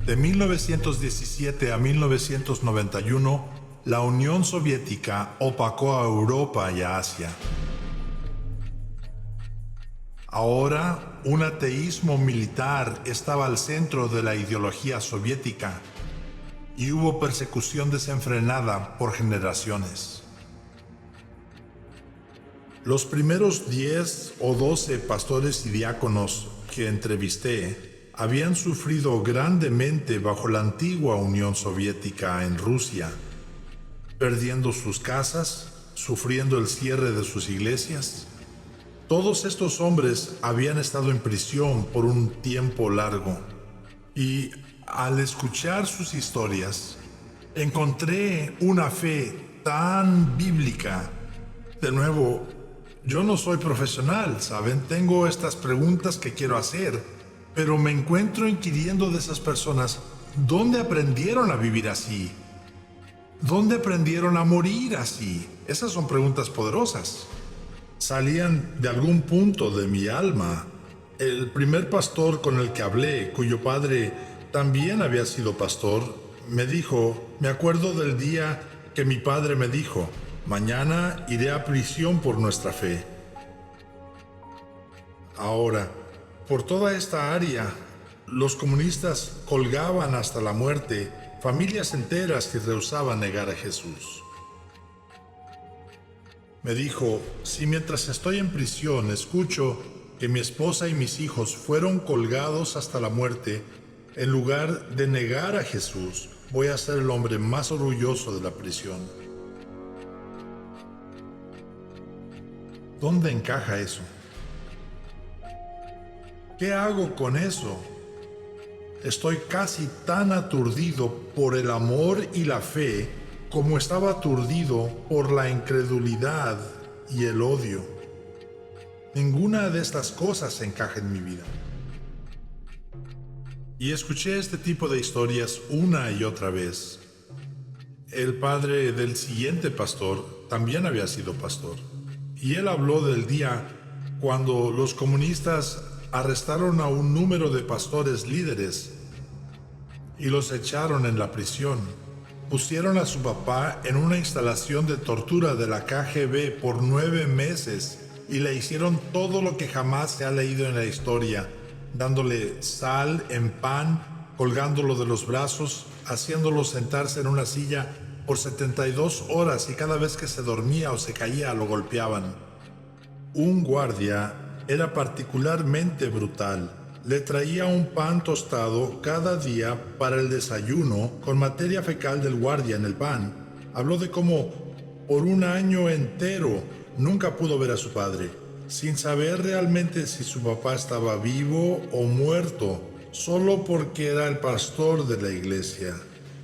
De 1917 a 1991, la Unión Soviética opacó a Europa y a Asia. Ahora, un ateísmo militar estaba al centro de la ideología soviética y hubo persecución desenfrenada por generaciones. Los primeros 10 o 12 pastores y diáconos que entrevisté habían sufrido grandemente bajo la antigua Unión Soviética en Rusia, perdiendo sus casas, sufriendo el cierre de sus iglesias. Todos estos hombres habían estado en prisión por un tiempo largo y al escuchar sus historias encontré una fe tan bíblica. De nuevo, yo no soy profesional, ¿saben? Tengo estas preguntas que quiero hacer, pero me encuentro inquiriendo de esas personas, ¿dónde aprendieron a vivir así? ¿Dónde aprendieron a morir así? Esas son preguntas poderosas. Salían de algún punto de mi alma. El primer pastor con el que hablé, cuyo padre también había sido pastor, me dijo, me acuerdo del día que mi padre me dijo, mañana iré a prisión por nuestra fe. Ahora, por toda esta área, los comunistas colgaban hasta la muerte familias enteras que rehusaban negar a Jesús. Me dijo, si mientras estoy en prisión escucho que mi esposa y mis hijos fueron colgados hasta la muerte, en lugar de negar a Jesús, voy a ser el hombre más orgulloso de la prisión. ¿Dónde encaja eso? ¿Qué hago con eso? Estoy casi tan aturdido por el amor y la fe como estaba aturdido por la incredulidad y el odio. Ninguna de estas cosas encaja en mi vida. Y escuché este tipo de historias una y otra vez. El padre del siguiente pastor también había sido pastor. Y él habló del día cuando los comunistas arrestaron a un número de pastores líderes y los echaron en la prisión. Pusieron a su papá en una instalación de tortura de la KGB por 9 meses y le hicieron todo lo que jamás se ha leído en la historia, dándole sal en pan, colgándolo de los brazos, haciéndolo sentarse en una silla por 72 horas y cada vez que se dormía o se caía lo golpeaban. Un guardia era particularmente brutal. Le traía un pan tostado cada día para el desayuno con materia fecal del guardia en el pan. Habló de cómo por un año entero nunca pudo ver a su padre, sin saber realmente si su papá estaba vivo o muerto, solo porque era el pastor de la iglesia.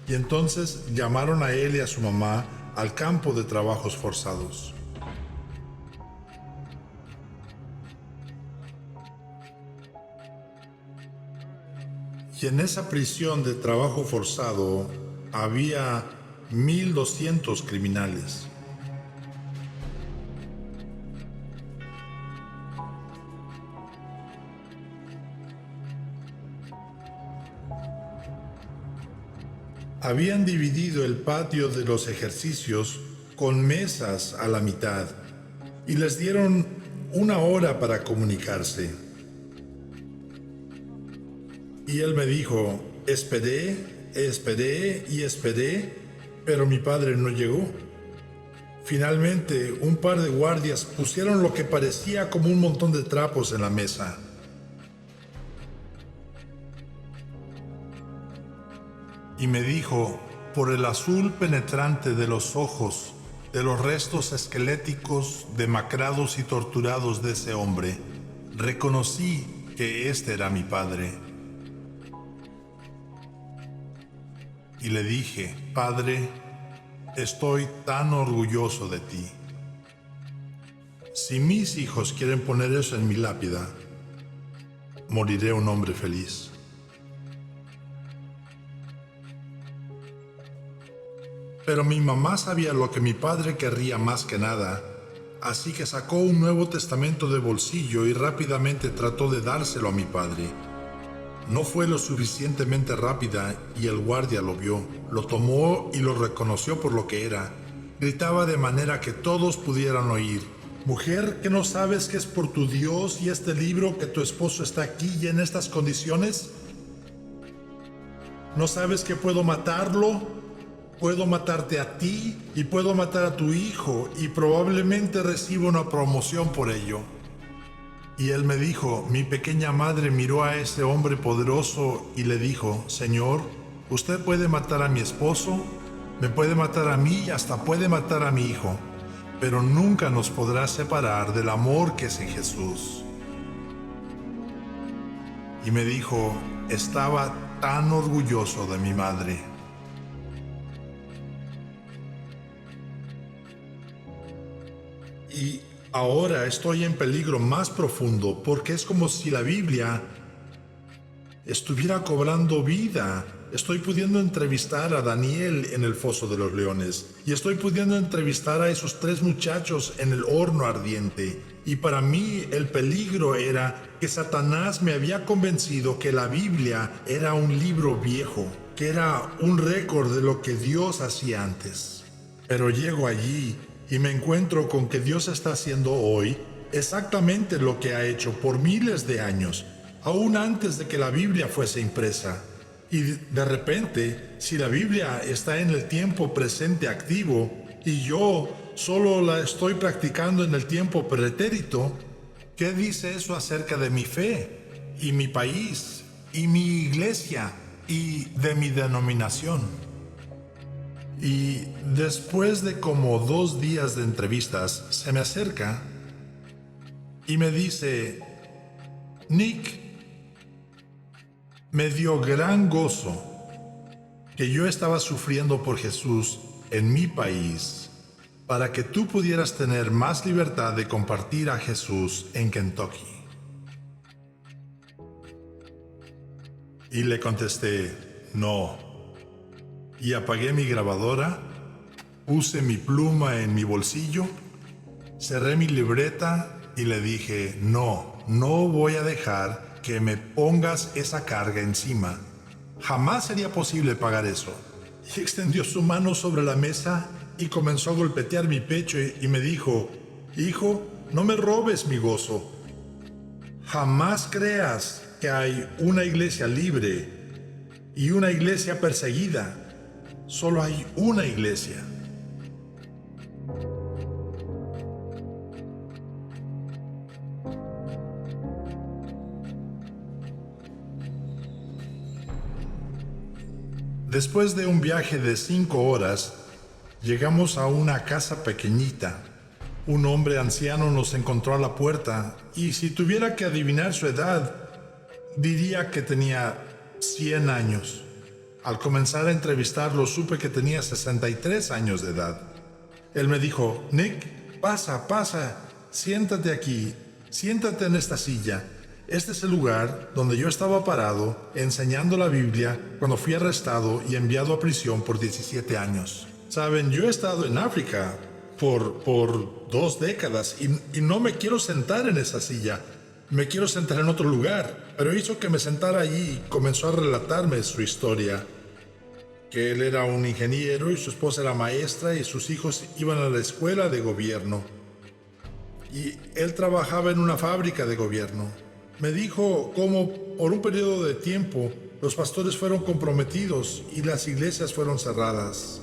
Y entonces llamaron a él y a su mamá al campo de trabajos forzados. Y en esa prisión de trabajo forzado había 1,200 criminales. Habían dividido el patio de los ejercicios con mesas a la mitad y les dieron 1 hora para comunicarse. Y él me dijo, esperé, pero mi padre no llegó. Finalmente, un par de guardias pusieron lo que parecía como un montón de trapos en la mesa. Y me dijo, por el azul penetrante de los ojos, de los restos esqueléticos, demacrados y torturados de ese hombre, reconocí que este era mi padre. Y le dije, Padre, estoy tan orgulloso de ti. Si mis hijos quieren poner eso en mi lápida, moriré un hombre feliz. Pero mi mamá sabía lo que mi padre querría más que nada, así que sacó un Nuevo Testamento de bolsillo y rápidamente trató de dárselo a mi padre. No fue lo suficientemente rápida y el guardia lo vio, lo tomó y lo reconoció por lo que era. Gritaba de manera que todos pudieran oír: «Mujer, ¿que no sabes que es por tu Dios y este libro que tu esposo está aquí y en estas condiciones? ¿No sabes que puedo matarlo? Puedo matarte a ti y puedo matar a tu hijo y probablemente reciba una promoción por ello». Y él me dijo: mi pequeña madre miró a ese hombre poderoso y le dijo: «Señor, usted puede matar a mi esposo, me puede matar a mí y hasta puede matar a mi hijo, pero nunca nos podrá separar del amor que es en Jesús». Y me dijo: estaba tan orgulloso de mi madre. Y ahora estoy en peligro más profundo porque es como si la Biblia estuviera cobrando vida. Estoy pudiendo entrevistar a Daniel en el foso de los leones y estoy pudiendo entrevistar a esos 3 muchachos en el horno ardiente. Y para mí el peligro era que Satanás me había convencido que la Biblia era un libro viejo, que era un récord de lo que Dios hacía antes. Pero llego allí y me encuentro con que Dios está haciendo hoy exactamente lo que ha hecho por miles de años, aún antes de que la Biblia fuese impresa. Y de repente, si la Biblia está en el tiempo presente activo y yo solo la estoy practicando en el tiempo pretérito, ¿qué dice eso acerca de mi fe y mi país y mi iglesia y de mi denominación? Y después de como 2 días de entrevistas, se me acerca y me dice: «Nick, me dio gran gozo que yo estaba sufriendo por Jesús en mi país para que tú pudieras tener más libertad de compartir a Jesús en Kentucky». Y le contesté: «No». Y apagué mi grabadora, puse mi pluma en mi bolsillo, cerré mi libreta y le dije: «No, no voy a dejar que me pongas esa carga encima. Jamás sería posible pagar eso». Y extendió su mano sobre la mesa y comenzó a golpetear mi pecho y me dijo: «Hijo, no me robes mi gozo. Jamás creas que hay una iglesia libre y una iglesia perseguida. Solo hay una iglesia». Después de un viaje de 5 horas, llegamos a una casa pequeñita. Un hombre anciano nos encontró a la puerta y si tuviera que adivinar su edad, diría que tenía 100 años. Al comenzar a entrevistarlo, supe que tenía 63 años de edad. Él me dijo: «Nick, pasa, siéntate aquí, siéntate en esta silla. Este es el lugar donde yo estaba parado enseñando la Biblia cuando fui arrestado y enviado a prisión por 17 años. Saben, yo he estado en África por 2 décadas y no me quiero sentar en esa silla. Me quiero sentar en otro lugar». Pero hizo que me sentara allí y comenzó a relatarme su historia. Que él era un ingeniero y su esposa era maestra y sus hijos iban a la escuela de gobierno. Y él trabajaba en una fábrica de gobierno. Me dijo cómo por un periodo de tiempo los pastores fueron comprometidos y las iglesias fueron cerradas.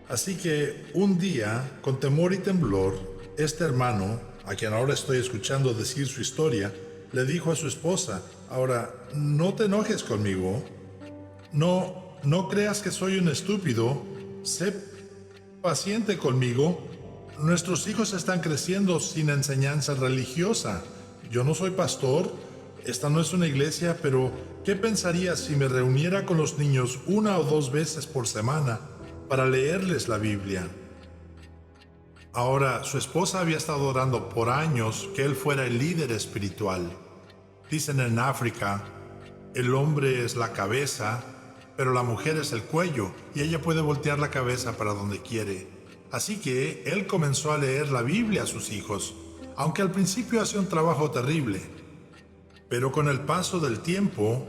Así que un día, con temor y temblor, este hermano, a quien ahora estoy escuchando decir su historia, le dijo a su esposa: «Ahora, no te enojes conmigo. No creas que soy un estúpido. Sé paciente conmigo. Nuestros hijos están creciendo sin enseñanza religiosa. Yo no soy pastor, esta no es una iglesia, pero ¿qué pensarías si me reuniera con los niños 1 o 2 veces por semana para leerles la Biblia?» Ahora, su esposa había estado orando por años que él fuera el líder espiritual. Dicen en África, el hombre es la cabeza, pero la mujer es el cuello, y ella puede voltear la cabeza para donde quiere. Así que él comenzó a leer la Biblia a sus hijos, aunque al principio hacía un trabajo terrible. Pero con el paso del tiempo,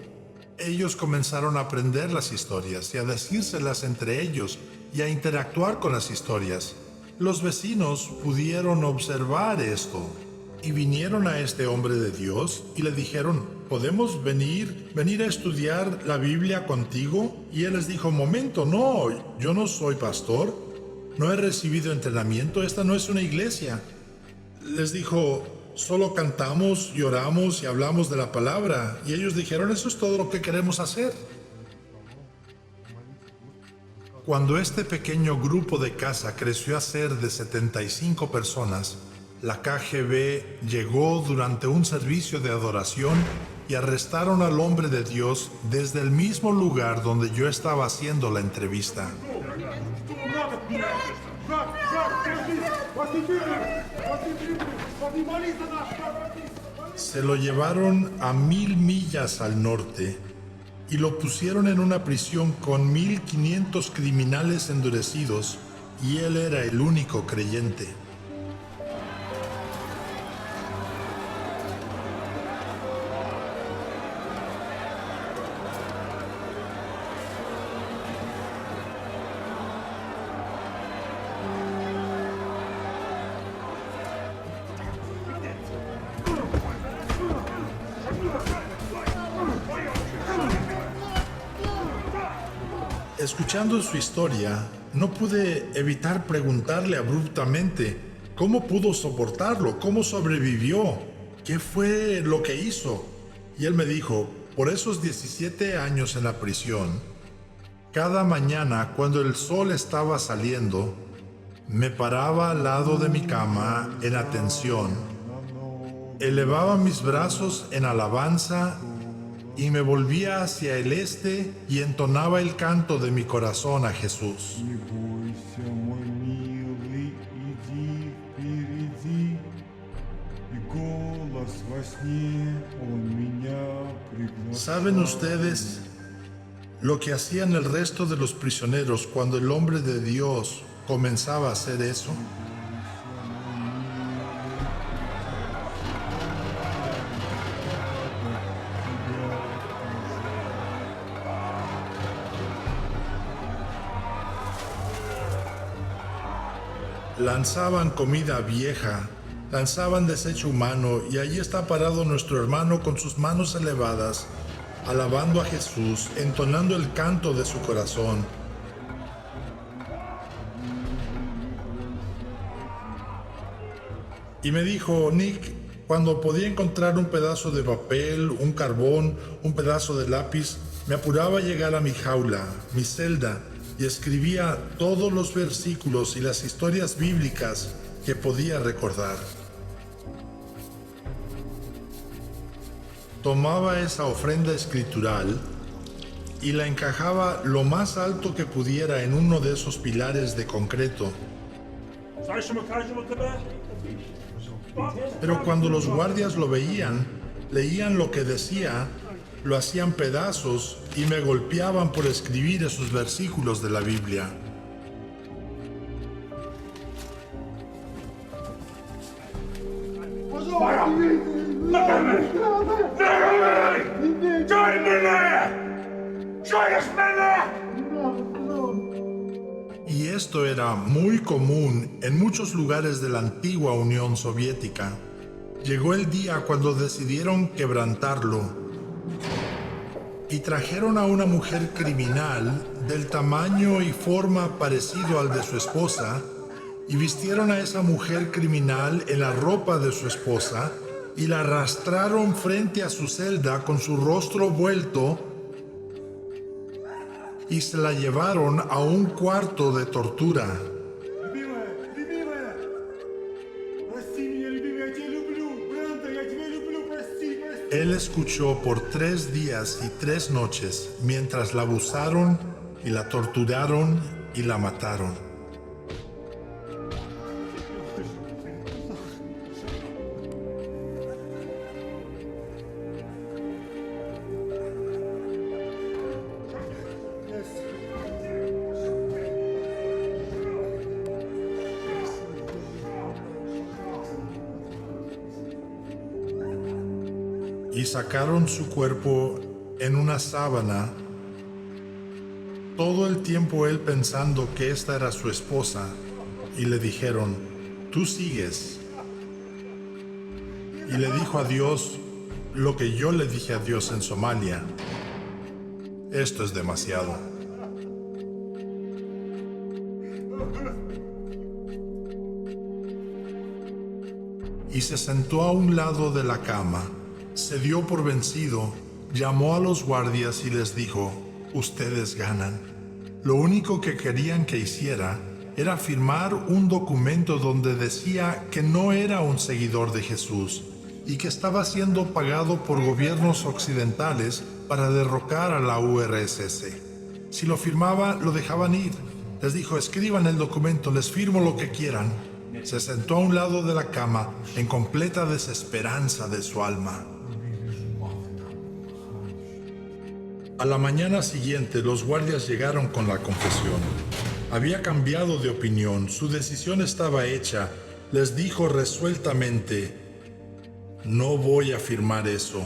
ellos comenzaron a aprender las historias y a decírselas entre ellos y a interactuar con las historias. Los vecinos pudieron observar esto y vinieron a este hombre de Dios y le dijeron: ¿podemos venir a estudiar la Biblia contigo? Y él les dijo: momento, no, yo no soy pastor, no he recibido entrenamiento, esta no es una iglesia. Les dijo: solo cantamos y oramos y hablamos de la palabra. Y ellos dijeron: eso es todo lo que queremos hacer. Cuando este pequeño grupo de casa creció a ser de 75 personas, la KGB llegó durante un servicio de adoración y arrestaron al hombre de Dios desde el mismo lugar donde yo estaba haciendo la entrevista. Se lo llevaron a 1000 millas al norte y lo pusieron en una prisión con 1500 criminales endurecidos, y él era el único creyente. Escuchando su historia, no pude evitar preguntarle abruptamente cómo pudo soportarlo, cómo sobrevivió, qué fue lo que hizo. Y él me dijo: por esos 17 años en la prisión, cada mañana cuando el sol estaba saliendo, me paraba al lado de mi cama en atención, elevaba mis brazos en alabanza y me volvía hacia el este y entonaba el canto de mi corazón a Jesús. ¿Saben ustedes lo que hacían el resto de los prisioneros cuando el hombre de Dios comenzaba a hacer eso? Lanzaban comida vieja, lanzaban desecho humano, y allí está parado nuestro hermano con sus manos elevadas, alabando a Jesús, entonando el canto de su corazón. Y me dijo: Nick, cuando podía encontrar un pedazo de papel, un carbón, un pedazo de lápiz, me apuraba a llegar a mi jaula, mi celda, y escribía todos los versículos y las historias bíblicas que podía recordar. Tomaba esa ofrenda escritural y la encajaba lo más alto que pudiera en uno de esos pilares de concreto. Pero cuando los guardias lo veían, leían lo que decía, lo hacían pedazos y me golpeaban por escribir esos versículos de la Biblia. Y esto era muy común en muchos lugares de la antigua Unión Soviética. Llegó el día cuando decidieron quebrantarlo y trajeron a una mujer criminal del tamaño y forma parecido al de su esposa, y vistieron a esa mujer criminal en la ropa de su esposa y la arrastraron frente a su celda con su rostro vuelto, y se la llevaron a un cuarto de tortura. Él escuchó por 3 días y 3 noches mientras la abusaron y la torturaron y la mataron. y sacaron su cuerpo en una sábana. Todo el tiempo él pensando que esta era su esposa, y le dijeron: tú sigues. Y le dijo a Dios lo que yo le dije a Dios en Somalia: esto es demasiado. Y se sentó a un lado de la cama, se dio por vencido, llamó a los guardias y les dijo: ustedes ganan. Lo único que querían que hiciera era firmar un documento donde decía que no era un seguidor de Jesús y que estaba siendo pagado por gobiernos occidentales para derrocar a la URSS. Si lo firmaba, lo dejaban ir. Les dijo: escriban el documento, les firmo lo que quieran. Se sentó a un lado de la cama en completa desesperanza de su alma. A la mañana siguiente, los guardias llegaron con la confesión. Había cambiado de opinión, su decisión estaba hecha. Les dijo resueltamente: no voy a firmar eso.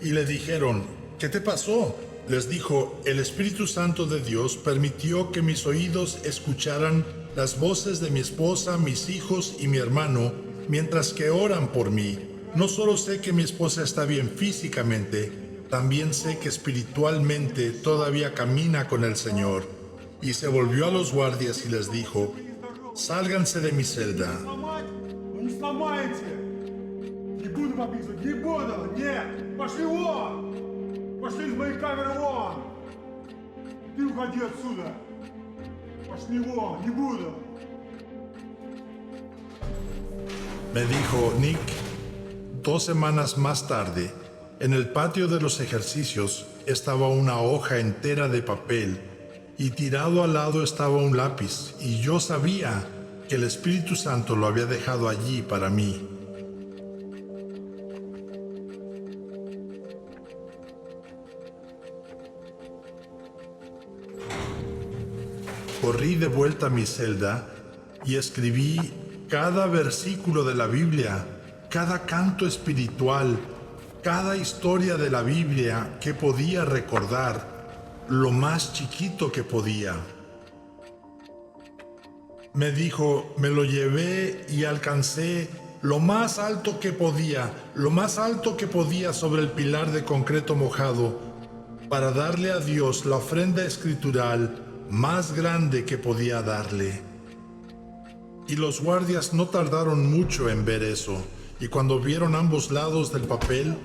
Y le dijeron: ¿qué te pasó? Les dijo: el Espíritu Santo de Dios permitió que mis oídos escucharan las voces de mi esposa, mis hijos y mi hermano mientras que oran por mí. No solo sé que mi esposa está bien físicamente, también sé que espiritualmente todavía camina con el Señor. Y se volvió a los guardias y les dijo: sálganse de mi celda. Me dijo Nick, 2 semanas más tarde, en el patio de los ejercicios estaba una hoja entera de papel y tirado al lado estaba un lápiz, y yo sabía que el Espíritu Santo lo había dejado allí para mí. Corrí de vuelta a mi celda y escribí cada versículo de la Biblia, cada canto espiritual, cada historia de la Biblia que podía recordar, lo más chiquito que podía. Me dijo: me lo llevé y alcancé lo más alto que podía sobre el pilar de concreto mojado, para darle a Dios la ofrenda escritural más grande que podía darle. Y los guardias no tardaron mucho en ver eso, y cuando vieron ambos lados del papel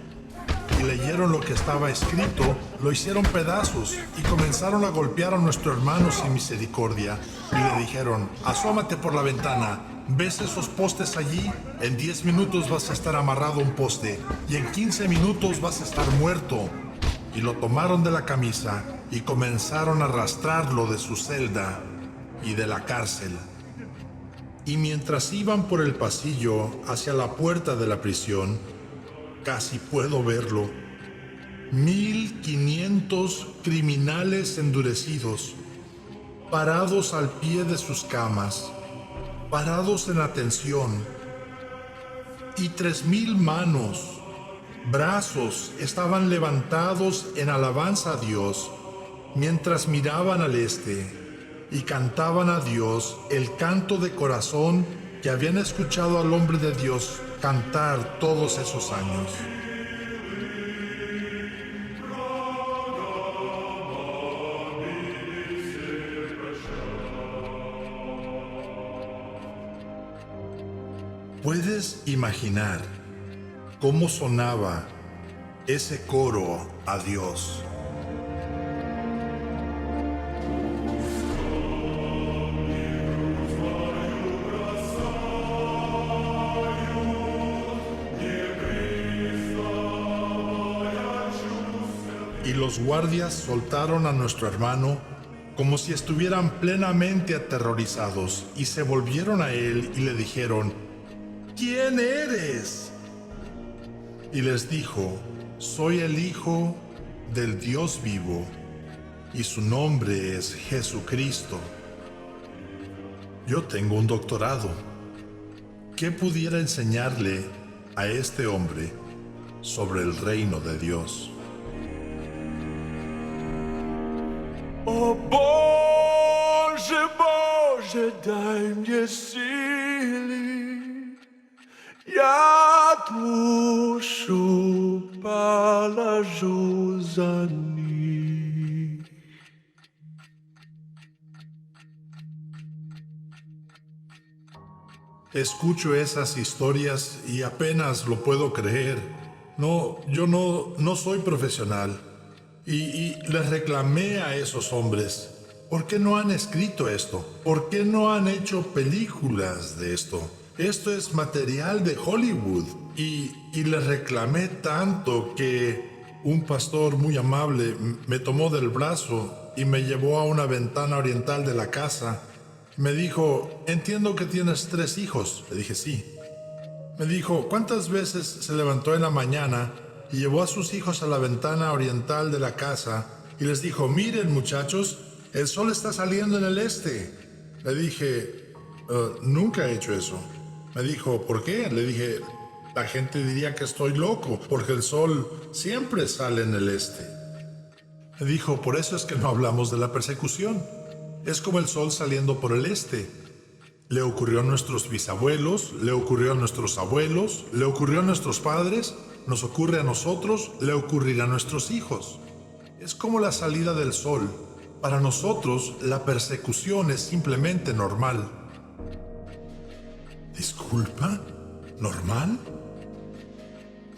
y leyeron lo que estaba escrito, lo hicieron pedazos y comenzaron a golpear a nuestro hermano sin misericordia. Y le dijeron: asómate por la ventana, ¿ves esos postes allí? En 10 minutos vas a estar amarrado a un poste, y en 15 minutos vas a estar muerto. Y lo tomaron de la camisa y comenzaron a arrastrarlo de su celda y de la cárcel. Y mientras iban por el pasillo hacia la puerta de la prisión, casi puedo verlo, 1500 criminales endurecidos, parados al pie de sus camas, parados en atención, y 3000 manos, brazos estaban levantados en alabanza a Dios, mientras miraban al este y cantaban a Dios el canto de corazón que habían escuchado al hombre de Dios cantar todos esos años. ¿Puedes imaginar cómo sonaba ese coro a Dios? Y los guardias soltaron a nuestro hermano como si estuvieran plenamente aterrorizados, y se volvieron a él y le dijeron: ¿quién eres? Y les dijo: soy el Hijo del Dios vivo, y su nombre es Jesucristo. Yo tengo un doctorado. ¿Qué pudiera enseñarle a este hombre sobre el reino de Dios. O Boże, Boże, daj mnie sily, ja duszu palażu za nich. Escucho esas historias y apenas lo puedo creer. No, yo no soy profesional. Y les reclamé a esos hombres, ¿por qué no han escrito esto? ¿Por qué no han hecho películas de esto? Esto es material de Hollywood. Y les reclamé tanto que un pastor muy amable me tomó del brazo y me llevó a una ventana oriental de la casa. Me dijo, entiendo que tienes 3 hijos. Le dije, sí. Me dijo, ¿cuántas veces se levantó en la mañana y llevó a sus hijos a la ventana oriental de la casa y les dijo, miren muchachos, el sol está saliendo en el este? Le dije, nunca he hecho eso. Me dijo, ¿por qué? Le dije, la gente diría que estoy loco porque el sol siempre sale en el este. Me dijo, por eso es que no hablamos de la persecución. Es como el sol saliendo por el este. Le ocurrió a nuestros bisabuelos, le ocurrió a nuestros abuelos, le ocurrió a nuestros padres, nos ocurre a nosotros, le ocurrirá a nuestros hijos. Es como la salida del sol. Para nosotros, la persecución es simplemente normal. ¿Disculpa? ¿Normal?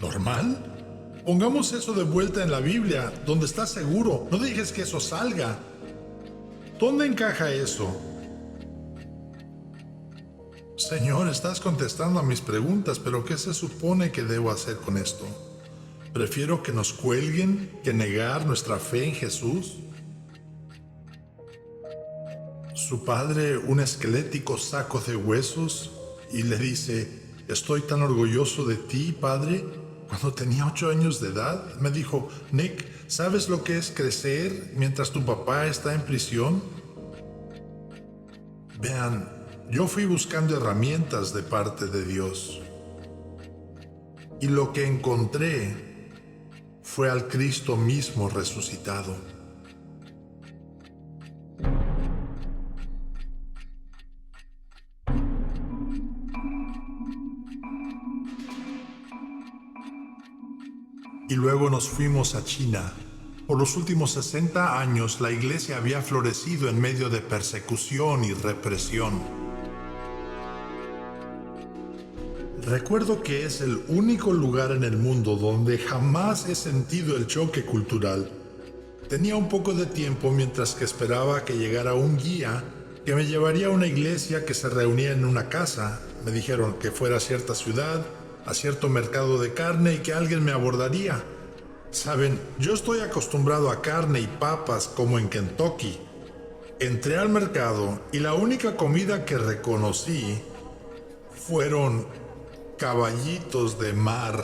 ¿Normal? Pongamos eso de vuelta en la Biblia, donde está seguro. No dejes que eso salga. ¿Dónde encaja eso? Señor, estás contestando a mis preguntas, pero ¿qué se supone que debo hacer con esto? ¿Prefiero que nos cuelguen que negar nuestra fe en Jesús? Su padre, un esquelético saco de huesos, y le dice, estoy tan orgulloso de ti, padre. Cuando tenía 8 años de edad, me dijo, Nick, ¿sabes lo que es crecer mientras tu papá está en prisión? Vean, yo fui buscando herramientas de parte de Dios. Y lo que encontré fue al Cristo mismo resucitado. Y luego nos fuimos a China. Por los últimos 60 años la iglesia había florecido en medio de persecución y represión. Recuerdo que es el único lugar en el mundo donde jamás he sentido el choque cultural. Tenía un poco de tiempo mientras que esperaba que llegara un guía que me llevaría a una iglesia que se reunía en una casa. Me dijeron que fuera a cierta ciudad, a cierto mercado de carne y que alguien me abordaría. Saben, yo estoy acostumbrado a carne y papas como en Kentucky. Entré al mercado y la única comida que reconocí fueron caballitos de mar.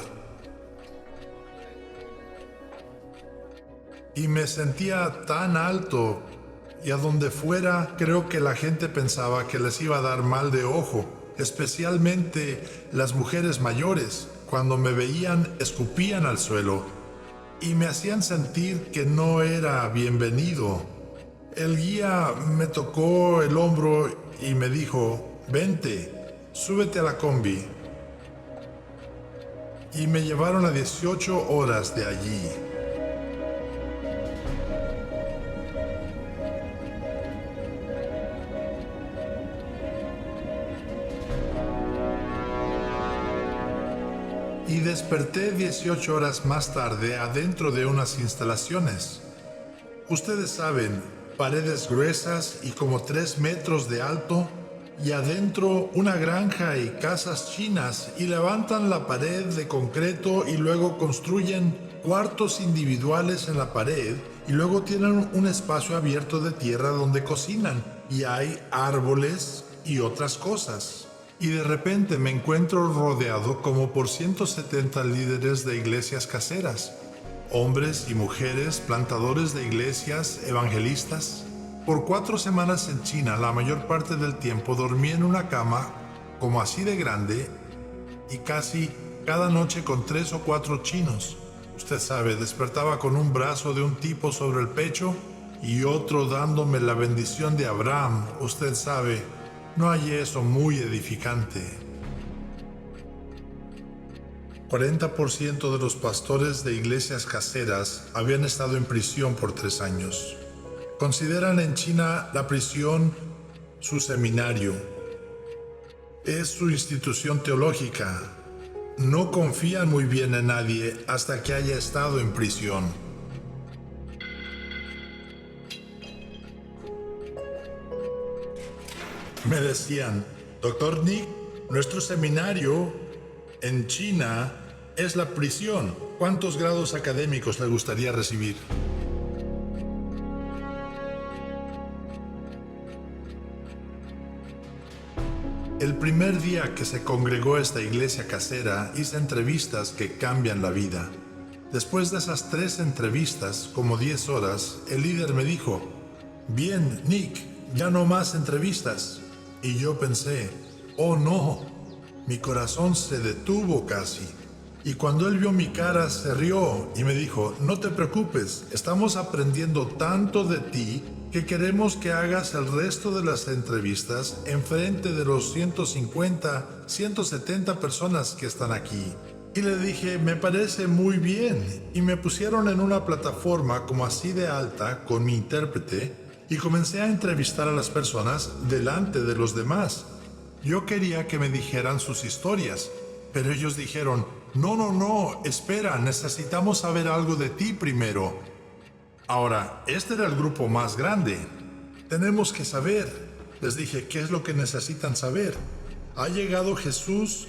Y me sentía tan alto y a donde fuera creo que la gente pensaba que les iba a dar mal de ojo. Especialmente las mujeres mayores, cuando me veían, escupían al suelo y me hacían sentir que no era bienvenido. El guía me tocó el hombro y me dijo, vente, súbete a la combi. Y me llevaron a 18 horas de allí. Y desperté 18 horas más tarde adentro de unas instalaciones. Ustedes saben, paredes gruesas y como 3 metros de alto, y adentro una granja y casas chinas, y levantan la pared de concreto y luego construyen cuartos individuales en la pared, y luego tienen un espacio abierto de tierra donde cocinan, y hay árboles y otras cosas. Y de repente me encuentro rodeado como por 170 líderes de iglesias caseras, hombres y mujeres, plantadores de iglesias, evangelistas. Por 4 semanas en China, la mayor parte del tiempo dormí en una cama como así de grande y casi cada noche con 3 o 4 chinos. Usted sabe, despertaba con un brazo de un tipo sobre el pecho y otro dándome la bendición de Abraham. Usted sabe, no hay eso muy edificante. 40% de los pastores de iglesias caseras habían estado en prisión por 3 años. Consideran en China la prisión su seminario. Es su institución teológica. No confían muy bien en nadie hasta que haya estado en prisión. Me decían, Dr. Nick, nuestro seminario en China es la prisión. ¿Cuántos grados académicos le gustaría recibir? El primer día que se congregó esta iglesia casera, hice entrevistas que cambian la vida. Después de esas 3 entrevistas, como 10 horas, el líder me dijo, bien, Nick, ya no más entrevistas. Y yo pensé, oh no, mi corazón se detuvo casi. Y cuando él vio mi cara, se rió y me dijo, no te preocupes, estamos aprendiendo tanto de ti que queremos que hagas el resto de las entrevistas enfrente de los 150, 170 personas que están aquí. Y le dije, me parece muy bien. Y me pusieron en una plataforma como así de alta con mi intérprete y comencé a entrevistar a las personas delante de los demás. Yo quería que me dijeran sus historias, pero ellos dijeron, no, espera, necesitamos saber algo de ti primero. Ahora, este era el grupo más grande. Tenemos que saber. Les dije, ¿qué es lo que necesitan saber? ¿Ha llegado Jesús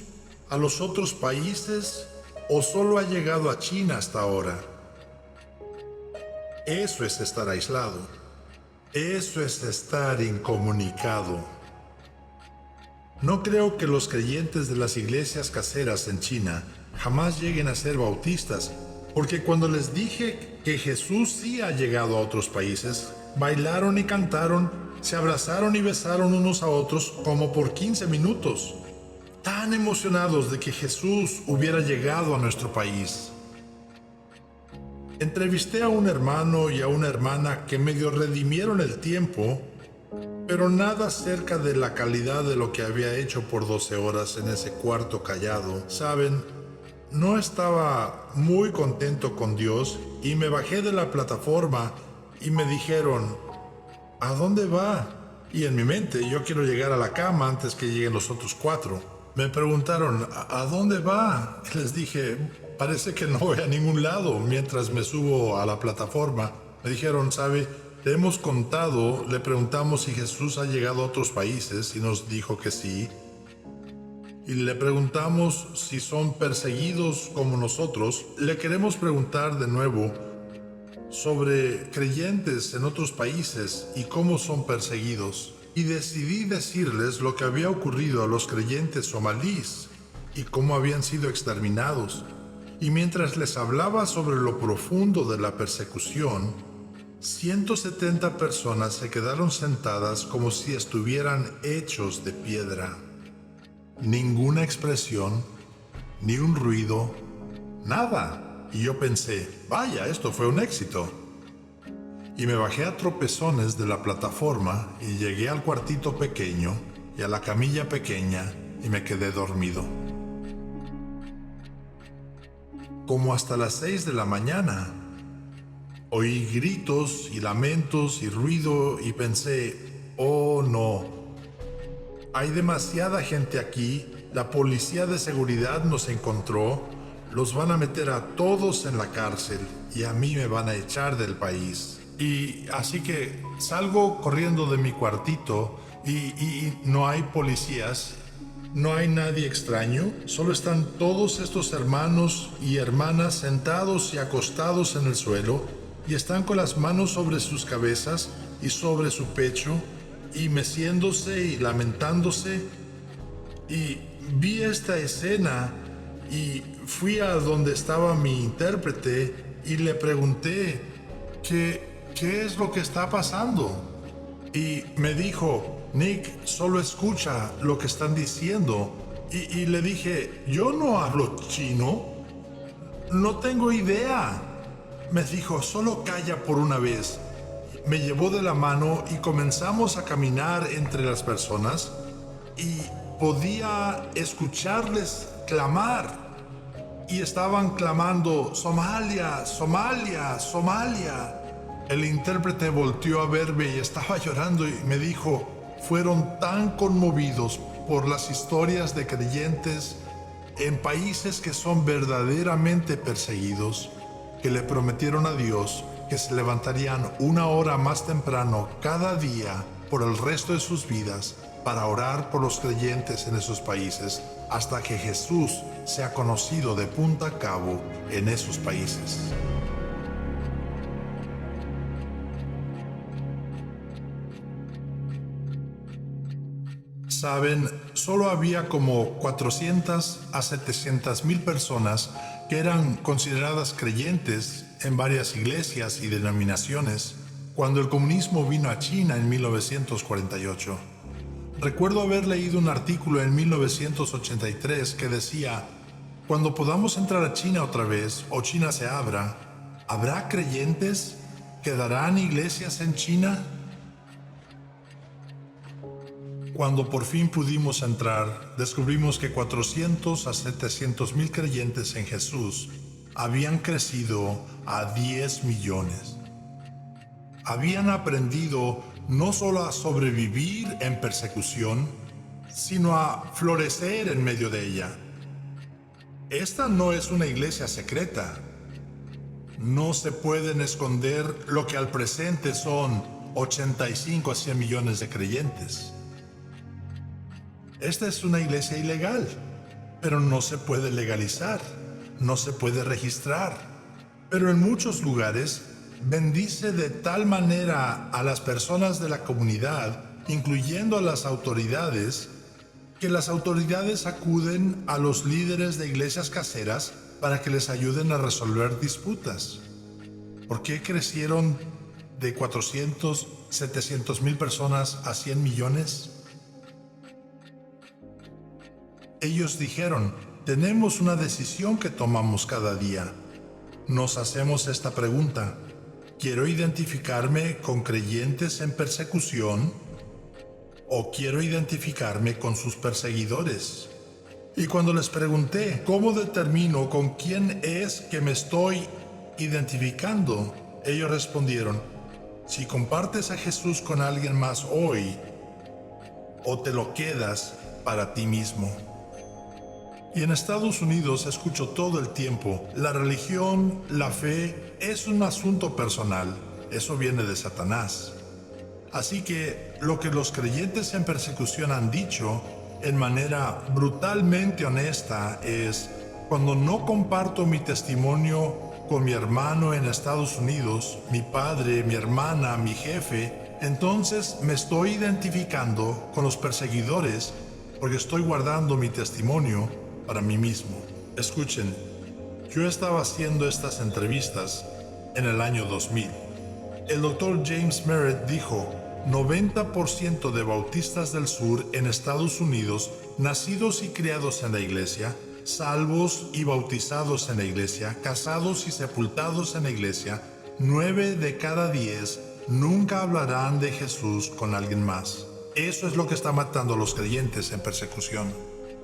a los otros países o solo ha llegado a China hasta ahora? Eso es estar aislado. Eso es estar incomunicado. No creo que los creyentes de las iglesias caseras en China jamás lleguen a ser bautistas, porque cuando les dije que Jesús sí ha llegado a otros países, bailaron y cantaron, se abrazaron y besaron unos a otros como por 15 minutos, tan emocionados de que Jesús hubiera llegado a nuestro país. Entrevisté a un hermano y a una hermana que medio redimieron el tiempo, pero nada cerca de la calidad de lo que había hecho por 12 horas en ese cuarto callado. Saben, no estaba muy contento con Dios y me bajé de la plataforma y me dijeron, ¿a dónde va? Y en mi mente, yo quiero llegar a la cama antes que lleguen los otros 4. Me preguntaron, ¿a dónde va? Y les dije, parece que no voy a ningún lado. Mientras me subo a la plataforma, me dijeron, ¿sabe? Le hemos contado, le preguntamos si Jesús ha llegado a otros países y nos dijo que sí. Y le preguntamos si son perseguidos como nosotros. Le queremos preguntar de nuevo sobre creyentes en otros países y cómo son perseguidos. Y decidí decirles lo que había ocurrido a los creyentes somalíes y cómo habían sido exterminados. Y mientras les hablaba sobre lo profundo de la persecución, 170 personas se quedaron sentadas como si estuvieran hechos de piedra. Ninguna expresión, ni un ruido, nada. Y yo pensé, vaya, esto fue un éxito. Y me bajé a tropezones de la plataforma y llegué al cuartito pequeño y a la camilla pequeña y me quedé dormido. Como hasta las 6 de la mañana, oí gritos y lamentos y ruido y pensé, oh no. Hay demasiada gente aquí, la policía de seguridad nos encontró, los van a meter a todos en la cárcel y a mí me van a echar del país. Y así que salgo corriendo de mi cuartito y no hay policías, no hay nadie extraño, solo están todos estos hermanos y hermanas sentados y acostados en el suelo y están con las manos sobre sus cabezas y sobre su pecho y meciéndose y lamentándose. Y vi esta escena y fui a donde estaba mi intérprete y le pregunté ¿qué es lo que está pasando? Y me dijo, Nick, solo escucha lo que están diciendo. Y le dije, yo no hablo chino, no tengo idea. Me dijo, solo calla por una vez. Me llevó de la mano y comenzamos a caminar entre las personas y podía escucharles clamar. Y estaban clamando, Somalia, Somalia, Somalia. El intérprete volteó a verme y estaba llorando y me dijo, fueron tan conmovidos por las historias de creyentes en países que son verdaderamente perseguidos, que le prometieron a Dios que se levantarían una hora más temprano cada día por el resto de sus vidas para orar por los creyentes en esos países hasta que Jesús sea conocido de punta a cabo en esos países. Saben, solo había como 400 a 700 mil personas que eran consideradas creyentes en varias iglesias y denominaciones cuando el comunismo vino a China en 1948. Recuerdo haber leído un artículo en 1983 que decía, cuando podamos entrar a China otra vez o China se abra, ¿habrá creyentes? ¿Quedarán iglesias en China? Cuando por fin pudimos entrar, descubrimos que 400 a 700 mil creyentes en Jesús habían crecido a 10 millones. Habían aprendido no solo a sobrevivir en persecución, sino a florecer en medio de ella. Esta no es una iglesia secreta. No se pueden esconder lo que al presente son 85 a 100 millones de creyentes. Esta es una iglesia ilegal, pero no se puede legalizar, no se puede registrar. Pero en muchos lugares bendice de tal manera a las personas de la comunidad, incluyendo a las autoridades, que las autoridades acuden a los líderes de iglesias caseras para que les ayuden a resolver disputas. ¿Por qué crecieron de 400, 700 mil personas a 100 millones? Ellos dijeron, tenemos una decisión que tomamos cada día. Nos hacemos esta pregunta, ¿quiero identificarme con creyentes en persecución o quiero identificarme con sus perseguidores? Y cuando les pregunté, ¿cómo determino con quién es que me estoy identificando? Ellos respondieron, si compartes a Jesús con alguien más hoy, o te lo quedas para ti mismo. Y en Estados Unidos escucho todo el tiempo, la religión, la fe, es un asunto personal, eso viene de Satanás. Así que lo que los creyentes en persecución han dicho, en manera brutalmente honesta, es, cuando no comparto mi testimonio con mi hermano en Estados Unidos, mi padre, mi hermana, mi jefe, entonces me estoy identificando con los perseguidores porque estoy guardando mi testimonio para mí mismo. Escuchen, yo estaba haciendo estas entrevistas en el año 2000. El doctor James Merritt dijo, 90% de bautistas del sur en Estados Unidos, nacidos y criados en la iglesia, salvos y bautizados en la iglesia, casados y sepultados en la iglesia, 9 de cada 10 nunca hablarán de Jesús con alguien más. Eso es lo que está matando a los creyentes en persecución.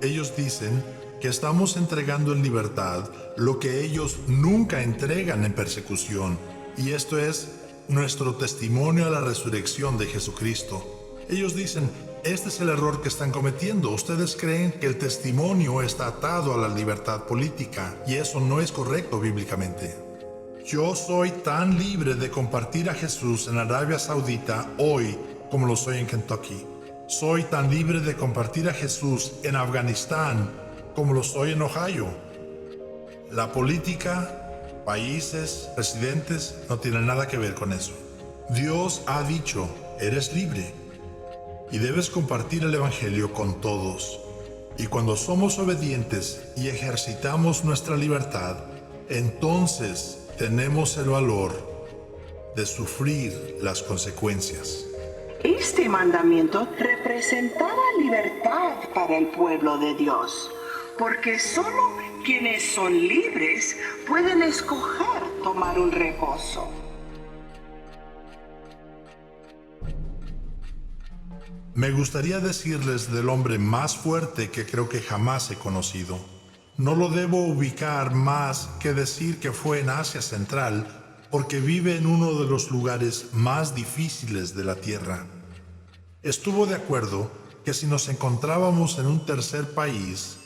Ellos dicen que estamos entregando en libertad lo que ellos nunca entregan en persecución, y esto es nuestro testimonio a la resurrección de Jesucristo. Ellos dicen, este es el error que están cometiendo. Ustedes creen que el testimonio está atado a la libertad política, y eso no es correcto bíblicamente. Yo soy tan libre de compartir a Jesús en Arabia Saudita hoy como lo soy en Kentucky. Soy tan libre de compartir a Jesús en Afganistán como lo soy en Ohio. La política, países, presidentes, no tienen nada que ver con eso. Dios ha dicho, eres libre y debes compartir el Evangelio con todos. Y cuando somos obedientes y ejercitamos nuestra libertad, entonces tenemos el valor de sufrir las consecuencias. Este mandamiento representaba libertad para el pueblo de Dios, porque solo quienes son libres pueden escoger tomar un reposo. Me gustaría decirles del hombre más fuerte que creo que jamás he conocido. No lo debo ubicar más que decir que fue en Asia Central, porque vive en uno de los lugares más difíciles de la Tierra. Estuvo de acuerdo que si nos encontrábamos en un tercer país,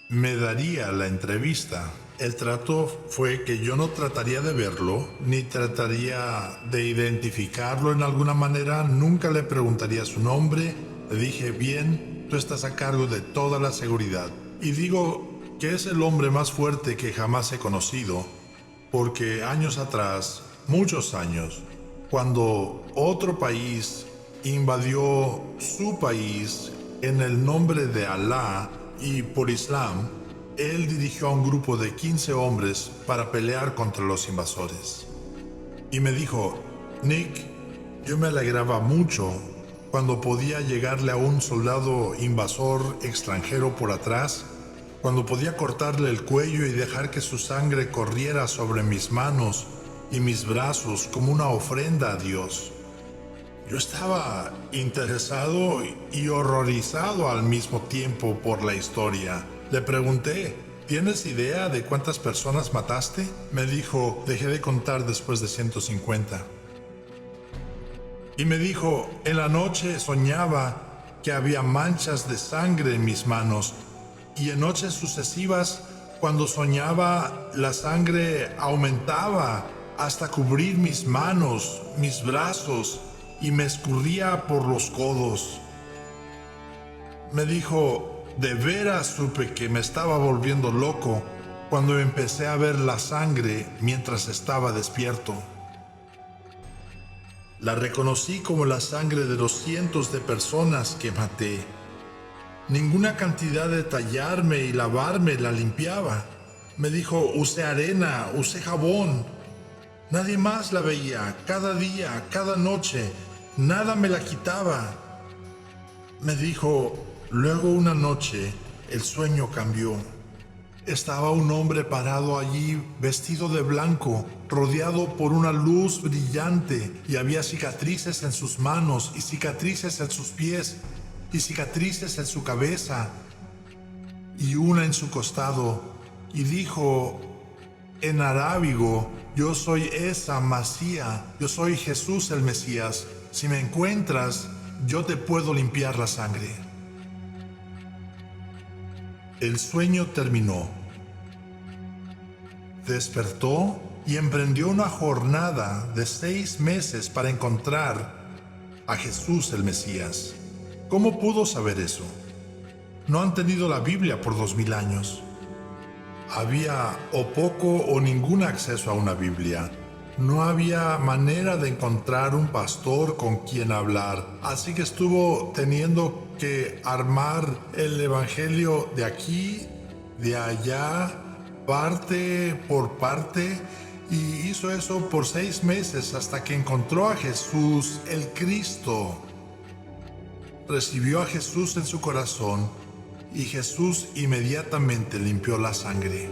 me daría la entrevista. El trato fue que yo no trataría de verlo, ni trataría de identificarlo en alguna manera, nunca le preguntaría su nombre. Le dije, bien, tú estás a cargo de toda la seguridad. Y digo que es el hombre más fuerte que jamás he conocido, porque años atrás, muchos años, cuando otro país invadió su país en el nombre de Alá y por Islam, él dirigió a un grupo de 15 hombres para pelear contra los invasores. Y me dijo, Nick, yo me alegraba mucho cuando podía llegarle a un soldado invasor extranjero por atrás, cuando podía cortarle el cuello y dejar que su sangre corriera sobre mis manos y mis brazos como una ofrenda a Dios. Yo estaba interesado y horrorizado al mismo tiempo por la historia. Le pregunté, ¿tienes idea de cuántas personas mataste? Me dijo, dejé de contar después de 150. Y me dijo, en la noche soñaba que había manchas de sangre en mis manos, y en noches sucesivas, cuando soñaba, la sangre aumentaba hasta cubrir mis manos, mis brazos, y me escurría por los codos. Me dijo, de veras supe que me estaba volviendo loco cuando empecé a ver la sangre mientras estaba despierto. La reconocí como la sangre de los cientos de personas que maté. Ninguna cantidad de tallarme y lavarme la limpiaba. Me dijo, usé arena, usé jabón. Nadie más la veía, cada día, cada noche. Nada me la quitaba. Me dijo, luego una noche, el sueño cambió. Estaba un hombre parado allí, vestido de blanco, rodeado por una luz brillante, y había cicatrices en sus manos, y cicatrices en sus pies, y cicatrices en su cabeza, y una en su costado. Y dijo en arábigo, yo soy esa Masía, yo soy Jesús el Mesías. Si me encuentras, yo te puedo limpiar la sangre. El sueño terminó. Despertó y emprendió una jornada de 6 meses para encontrar a Jesús el Mesías. ¿Cómo pudo saber eso? No han tenido la Biblia por 2000 años. Había o poco o ningún acceso a una Biblia. No había manera de encontrar un pastor con quien hablar, así que estuvo teniendo que armar el evangelio de aquí, de allá, parte por parte, y hizo eso por 6 meses hasta que encontró a Jesús, el Cristo. Recibió a Jesús en su corazón y Jesús inmediatamente limpió la sangre.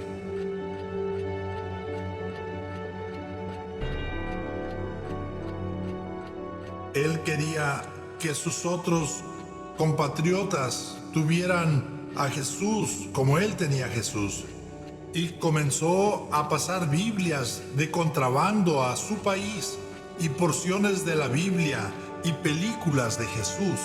Él quería que sus otros compatriotas tuvieran a Jesús como él tenía a Jesús. Y comenzó a pasar Biblias de contrabando a su país y porciones de la Biblia y películas de Jesús.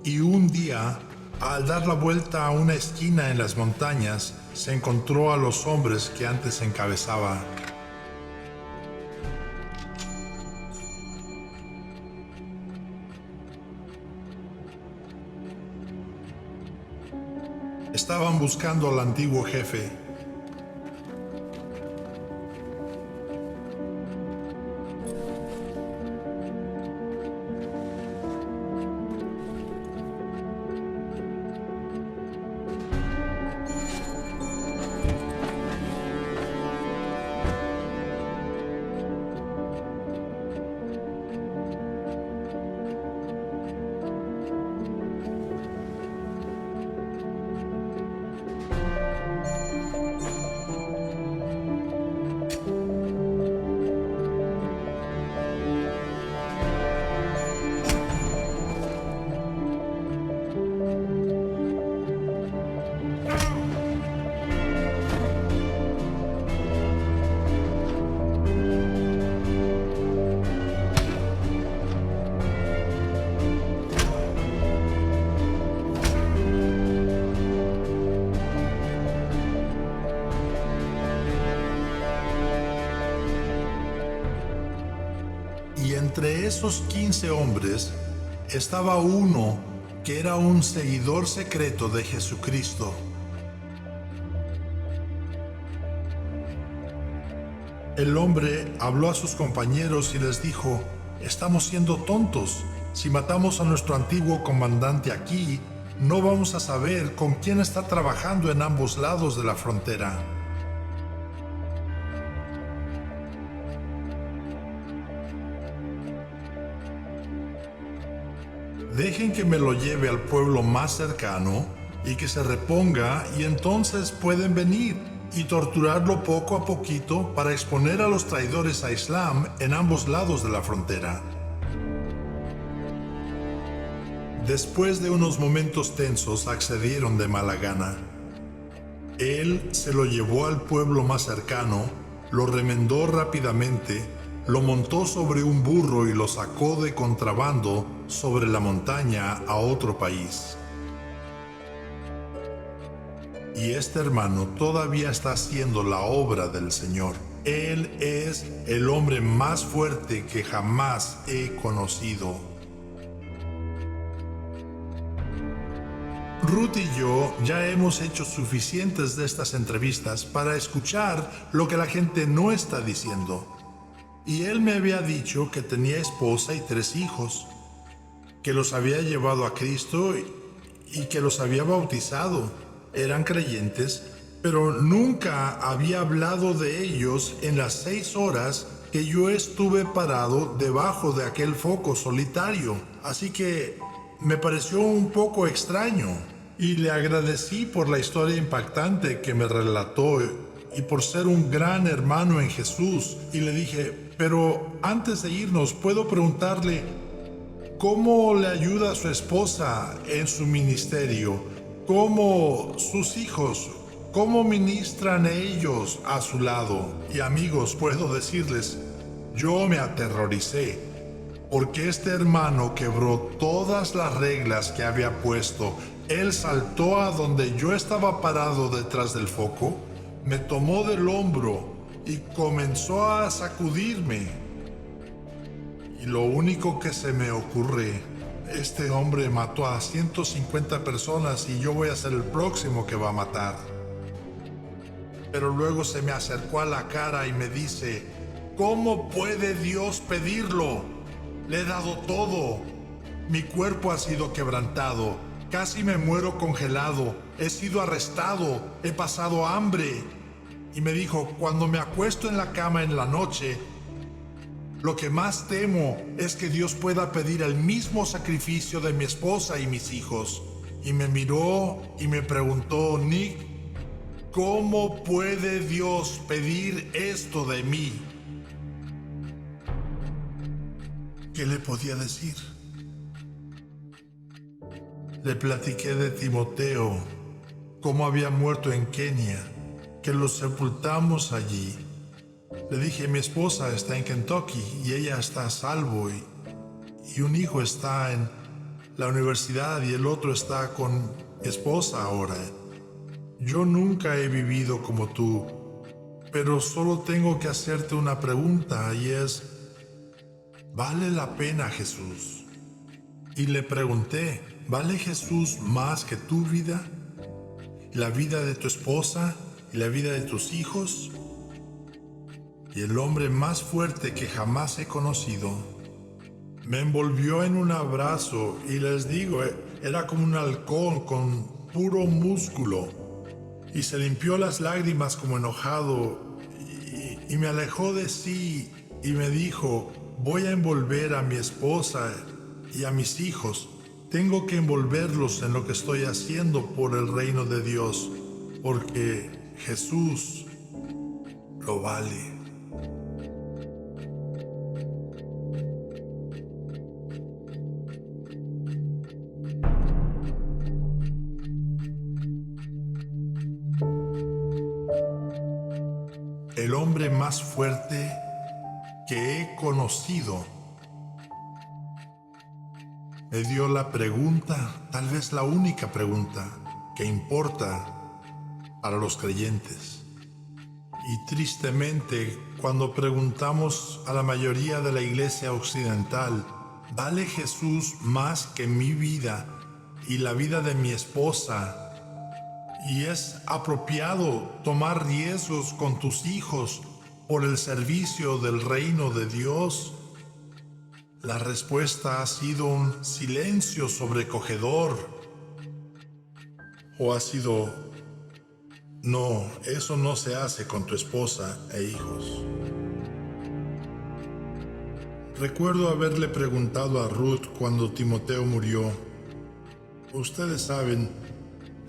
Y un día, al dar la vuelta a una esquina en las montañas, se encontró a los hombres que antes encabezaba. Estaban buscando al antiguo jefe. entre esos 15 hombres estaba uno que era un seguidor secreto de Jesucristo. El hombre habló a sus compañeros y les dijo: estamos siendo tontos. Si matamos a nuestro antiguo comandante aquí, no vamos a saber con quién está trabajando en ambos lados de la frontera. Dejen que me lo lleve al pueblo más cercano y que se reponga, y entonces pueden venir y torturarlo poco a poquito para exponer a los traidores a Islam en ambos lados de la frontera. Después de unos momentos tensos, accedieron de mala gana. Él se lo llevó al pueblo más cercano, lo remendó rápidamente, lo montó sobre un burro y lo sacó de contrabando sobre la montaña a otro país. Y este hermano todavía está haciendo la obra del Señor. Él es el hombre más fuerte que jamás he conocido. Ruth y yo ya hemos hecho suficientes de estas entrevistas para escuchar lo que la gente no está diciendo. Y él me había dicho que tenía esposa y 3 hijos, que los había llevado a Cristo y que los había bautizado. Eran creyentes, pero nunca había hablado de ellos en las 6 horas que yo estuve parado debajo de aquel foco solitario. Así que me pareció un poco extraño y le agradecí por la historia impactante que me relató y por ser un gran hermano en Jesús. Y le dije: pero antes de irnos, ¿puedo preguntarle cómo le ayuda a su esposa en su ministerio? ¿Cómo sus hijos? ¿Cómo ministran ellos a su lado? Y amigos, puedo decirles, yo me aterroricé, porque este hermano quebró todas las reglas que había puesto. Él saltó a donde yo estaba parado detrás del foco, me tomó del hombro y comenzó a sacudirme. Y lo único que se me ocurre: este hombre mató a 150 personas y yo voy a ser el próximo que va a matar. Pero luego se me acercó a la cara y me dice: ¿cómo puede Dios pedirlo? Le he dado todo. Mi cuerpo ha sido quebrantado. Casi me muero congelado. He sido arrestado. He pasado hambre. Y me dijo: cuando me acuesto en la cama en la noche, lo que más temo es que Dios pueda pedir el mismo sacrificio de mi esposa y mis hijos. Y me miró y me preguntó: Nick, ¿cómo puede Dios pedir esto de mí? ¿Qué le podía decir? Le platiqué de Timoteo, cómo había muerto en Kenia, que lo sepultamos allí. Le dije: mi esposa está en Kentucky y ella está a salvo, y un hijo está en la universidad y el otro está con mi esposa ahora. Yo nunca he vivido como tú, pero solo tengo que hacerte una pregunta, y es: ¿vale la pena Jesús? Y le pregunté: ¿vale Jesús más que tu vida, la vida de tu esposa y la vida de tus hijos? Y el hombre más fuerte que jamás he conocido me envolvió en un abrazo, y les digo, era como un halcón con puro músculo, y se limpió las lágrimas como enojado y me alejó de sí y me dijo: voy a envolver a mi esposa y a mis hijos. Tengo que envolverlos en lo que estoy haciendo por el reino de Dios, porque Jesús lo vale. El hombre más fuerte que he conocido me dio la pregunta, tal vez la única pregunta que importa para los creyentes. Y tristemente, cuando preguntamos a la mayoría de la iglesia occidental, ¿vale Jesús más que mi vida y la vida de mi esposa? ¿Y es apropiado tomar riesgos con tus hijos por el servicio del reino de Dios? La respuesta ha sido un silencio sobrecogedor. ¿O ha sido, no, eso no se hace con tu esposa e hijos? Recuerdo haberle preguntado a Ruth cuando Timoteo murió. Ustedes saben,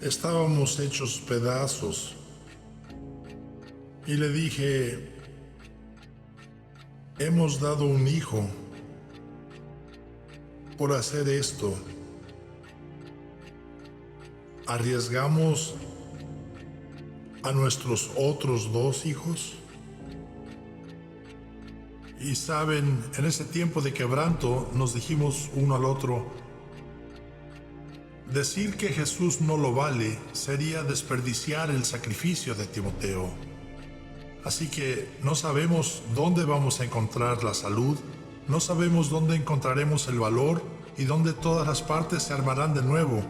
estábamos hechos pedazos. Y le dije, hemos dado un hijo por hacer esto. ¿Arriesgamos a nuestros otros 2 hijos? Y saben, en ese tiempo de quebranto nos dijimos uno al otro, decir que Jesús no lo vale sería desperdiciar el sacrificio de Timoteo. Así que no sabemos dónde vamos a encontrar la salud, no sabemos dónde encontraremos el valor y dónde todas las partes se armarán de nuevo.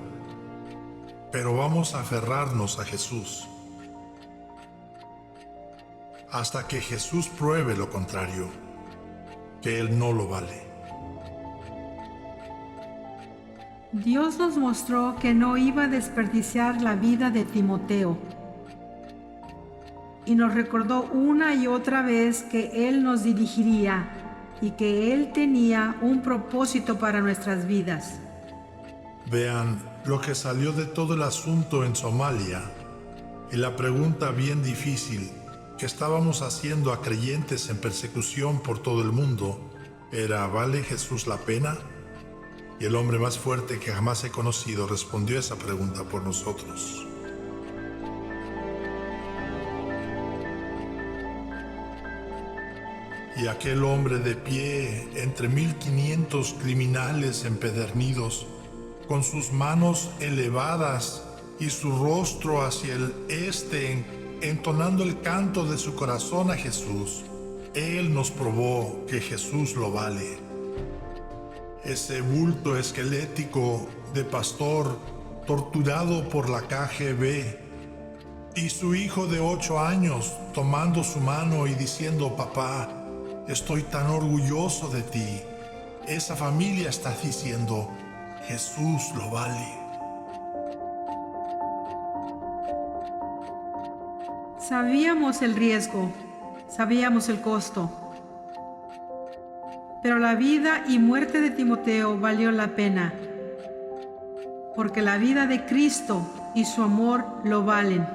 Pero vamos a aferrarnos a Jesús hasta que Jesús pruebe lo contrario, que Él no lo vale. Dios nos mostró que no iba a desperdiciar la vida de Timoteo y nos recordó una y otra vez que Él nos dirigiría y que Él tenía un propósito para nuestras vidas. Vean lo que salió de todo el asunto en Somalia y la pregunta bien difícil que estábamos haciendo a creyentes en persecución por todo el mundo era, ¿vale Jesús la pena? Y el hombre más fuerte que jamás he conocido respondió esa pregunta por nosotros. Y aquel hombre de pie entre 1500 criminales empedernidos, con sus manos elevadas y su rostro hacia el este, entonando el canto de su corazón a Jesús, Él nos probó que Jesús lo vale. Ese bulto esquelético de pastor torturado por la KGB y su hijo de 8 años tomando su mano y diciendo, papá, estoy tan orgulloso de ti. Esa familia está diciendo, Jesús lo vale. Sabíamos el riesgo, sabíamos el costo, pero la vida y muerte de Timoteo valió la pena, porque la vida de Cristo y su amor lo valen.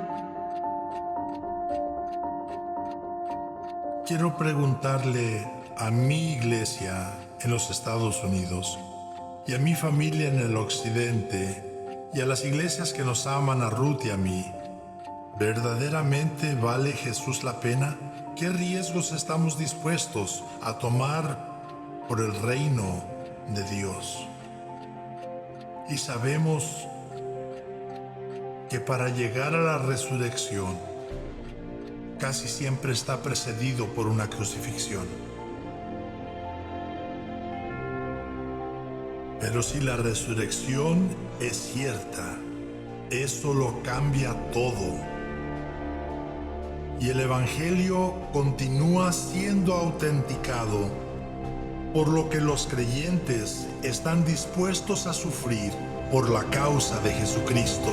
Quiero preguntarle a mi iglesia en los Estados Unidos y a mi familia en el occidente y a las iglesias que nos aman a Ruth y a mí, ¿verdaderamente vale Jesús la pena? ¿Qué riesgos estamos dispuestos a tomar por el reino de Dios? Y sabemos que para llegar a la resurrección casi siempre está precedido por una crucifixión. Pero si la resurrección es cierta, eso lo cambia todo. Y el Evangelio continúa siendo autenticado, por lo que los creyentes están dispuestos a sufrir por la causa de Jesucristo.